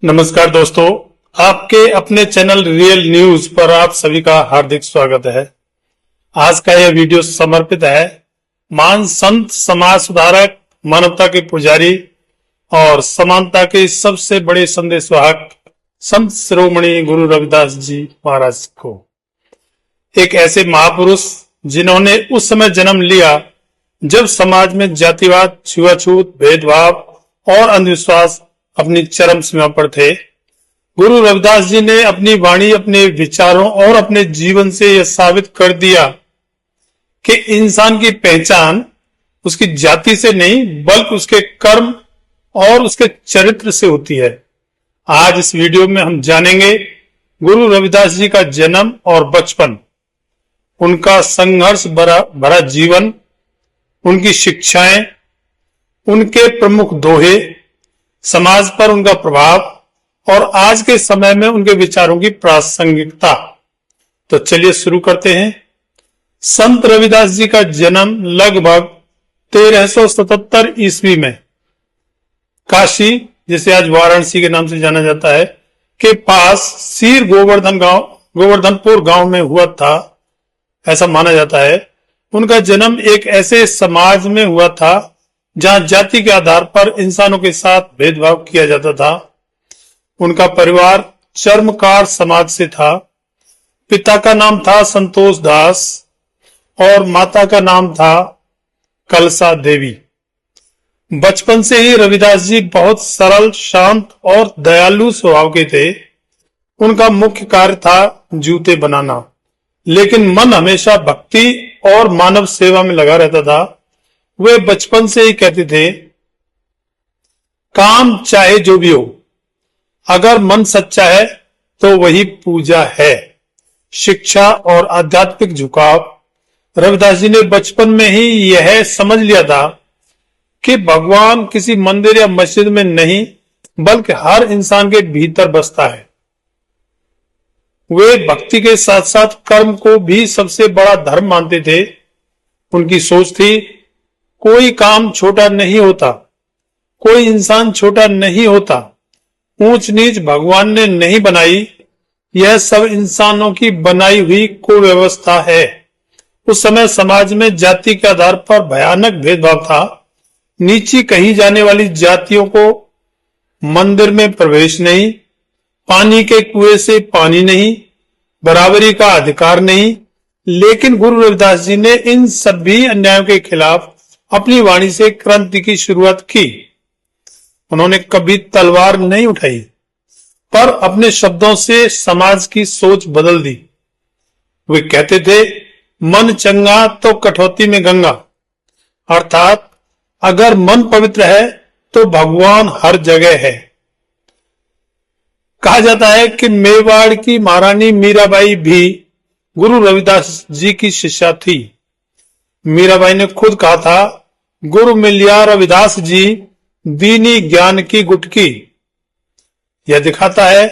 नमस्कार दोस्तों, आपके अपने चैनल रियल न्यूज पर आप सभी का हार्दिक स्वागत है। आज का यह वीडियो समर्पित है महान संत, समाज सुधारक, मानवता के पुजारी और समानता के सबसे बड़े संदेशवाहक संत शिरोमणि गुरु रविदास जी महाराज को। एक ऐसे महापुरुष जिन्होंने उस समय जन्म लिया जब समाज में जातिवाद, छुआछूत, भेदभाव और अंधविश्वास अपनी चरम सीमा पर थे। गुरु रविदास जी ने अपनी वाणी, अपने विचारों और अपने जीवन से यह साबित कर दिया कि इंसान की पहचान उसकी जाति से नहीं बल्कि उसके कर्म और उसके चरित्र से होती है। आज इस वीडियो में हम जानेंगे गुरु रविदास जी का जन्म और बचपन, उनका संघर्ष भरा जीवन, उनकी शिक्षाएं, उनके प्रमुख दोहे, समाज पर उनका प्रभाव और आज के समय में उनके विचारों की प्रासंगिकता। तो चलिए शुरू करते हैं। संत रविदास जी का जन्म लगभग 1377 ईस्वी में काशी, जिसे आज वाराणसी के नाम से जाना जाता है, के पास सीर गोवर्धनपुर गांव में हुआ था, ऐसा माना जाता है। उनका जन्म एक ऐसे समाज में हुआ था जहां जाति के आधार पर इंसानों के साथ भेदभाव किया जाता था। उनका परिवार चर्मकार समाज से था। पिता का नाम था संतोष दास और माता का नाम था कलसा देवी। बचपन से ही रविदास जी बहुत सरल, शांत और दयालु स्वभाव के थे। उनका मुख्य कार्य था जूते बनाना, लेकिन मन हमेशा भक्ति और मानव सेवा में लगा रहता था। वे बचपन से ही कहते थे, काम चाहे जो भी हो, अगर मन सच्चा है तो वही पूजा है। शिक्षा और आध्यात्मिक झुकाव। रविदास जी ने बचपन में ही यह समझ लिया था कि भगवान किसी मंदिर या मस्जिद में नहीं बल्कि हर इंसान के भीतर बसता है। वे भक्ति के साथ साथ कर्म को भी सबसे बड़ा धर्म मानते थे। उनकी सोच थी, कोई काम छोटा नहीं होता, कोई इंसान छोटा नहीं होता, ऊंच नीच भगवान ने नहीं बनाई, यह सब इंसानों की बनाई हुई कुव्यवस्था है। उस समय समाज में जाति के आधार पर भयानक भेदभाव था। नीची कही जाने वाली जातियों को मंदिर में प्रवेश नहीं, पानी के कुएं से पानी नहीं, बराबरी का अधिकार नहीं। लेकिन गुरु रविदास जी ने इन सभी अन्यायों के खिलाफ अपनी वाणी से क्रांति की शुरुआत की। उन्होंने कभी तलवार नहीं उठाई, पर अपने शब्दों से समाज की सोच बदल दी। वे कहते थे, मन चंगा तो कठौती में गंगा, अर्थात अगर मन पवित्र है तो भगवान हर जगह है। कहा जाता है कि मेवाड़ की महारानी मीराबाई भी गुरु रविदास जी की शिष्या थी। मीराबाई ने खुद कहा था, गुरु मिलिया रविदास जी दीनी ज्ञान की गुटकी। यह दिखाता है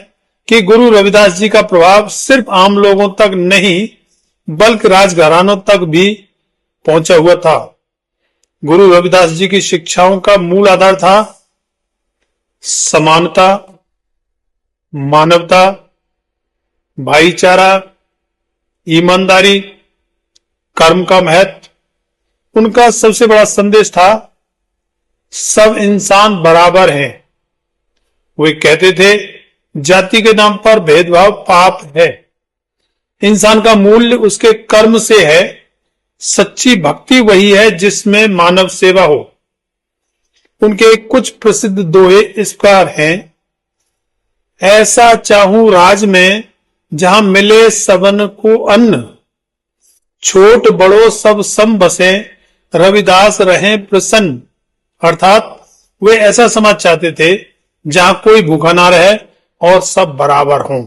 कि गुरु रविदास जी का प्रभाव सिर्फ आम लोगों तक नहीं बल्कि राजघरानों तक भी पहुंचा हुआ था। गुरु रविदास जी की शिक्षाओं का मूल आधार था समानता, मानवता, भाईचारा, ईमानदारी, कर्म का महत्व। उनका सबसे बड़ा संदेश था, सब इंसान बराबर हैं। वे कहते थे, जाति के नाम पर भेदभाव पाप है। इंसान का मूल्य उसके कर्म से है। सच्ची भक्ति वही है जिसमें मानव सेवा हो। उनके कुछ प्रसिद्ध दोहे इस प्रकार हैं, ऐसा चाहूं राज में जहां मिले सबन को अन्न, छोट बड़ो सब सम बसे, रविदास रहें प्रसन्न। अर्थात वे ऐसा समाज चाहते थे जहां कोई भूखा ना रहे और सब बराबर हों।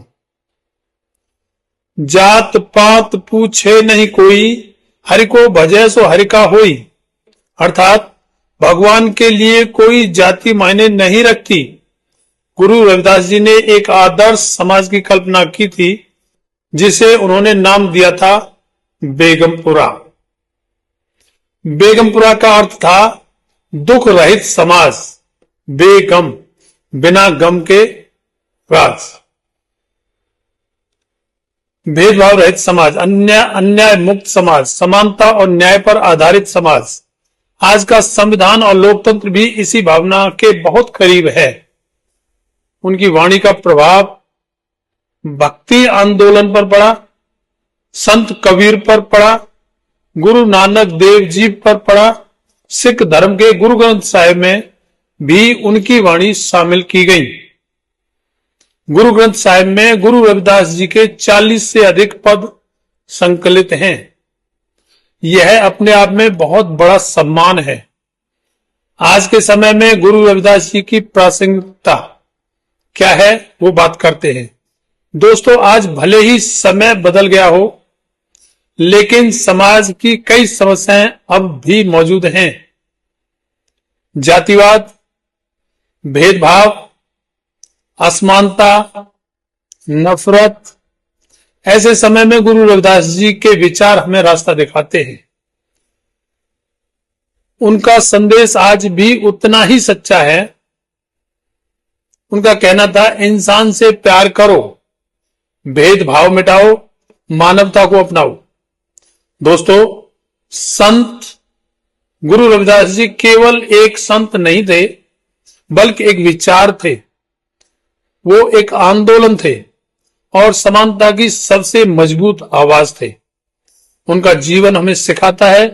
जात पात पूछे नहीं कोई, हरि को भजे सो हरि का होई। अर्थात भगवान के लिए कोई जाति मायने नहीं रखती। गुरु रविदास जी ने एक आदर्श समाज की कल्पना की थी जिसे उन्होंने नाम दिया था बेगमपुरा। बेगमपुरा का अर्थ था दुख रहित समाज। बेगम, बिना गम के राज। भेदभाव रहित समाज, अन्याय मुक्त समाज, समानता और न्याय पर आधारित समाज। आज का संविधान और लोकतंत्र भी इसी भावना के बहुत करीब है। उनकी वाणी का प्रभाव भक्ति आंदोलन पर पड़ा, संत कबीर पर पड़ा, गुरु नानक देव जी पर पड़ा, सिख धर्म के गुरु ग्रंथ साहिब में भी उनकी वाणी शामिल की गई। गुरु ग्रंथ साहिब में गुरु रविदास जी के 40 से अधिक पद संकलित हैं। यह अपने आप में बहुत बड़ा सम्मान है। आज के समय में गुरु रविदास जी की प्रासंगिकता क्या है वो बात करते हैं। दोस्तों, आज भले ही समय बदल गया हो, लेकिन समाज की कई समस्याएं अब भी मौजूद हैं। जातिवाद, भेदभाव, असमानता, नफरत। ऐसे समय में गुरु रविदास जी के विचार हमें रास्ता दिखाते हैं। उनका संदेश आज भी उतना ही सच्चा है। उनका कहना था, इंसान से प्यार करो, भेदभाव मिटाओ, मानवता को अपनाओ। दोस्तों, संत गुरु रविदास जी केवल एक संत नहीं थे, बल्कि एक विचार थे। वो एक आंदोलन थे और समानता की सबसे मजबूत आवाज थे। उनका जीवन हमें सिखाता है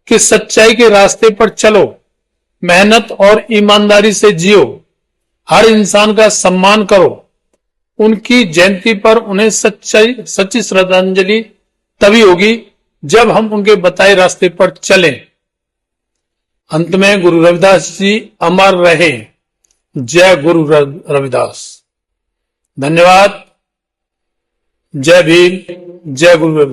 कि सच्चाई के रास्ते पर चलो, मेहनत और ईमानदारी से जियो, हर इंसान का सम्मान करो। उनकी जयंती पर उन्हें सच्ची श्रद्धांजलि तभी होगी जब हम उनके बताए रास्ते पर चलें। अंत में गुरु रविदास जी अमर रहे। जय गुरु रविदास। धन्यवाद। जय भीम, जय गुरु रविदास।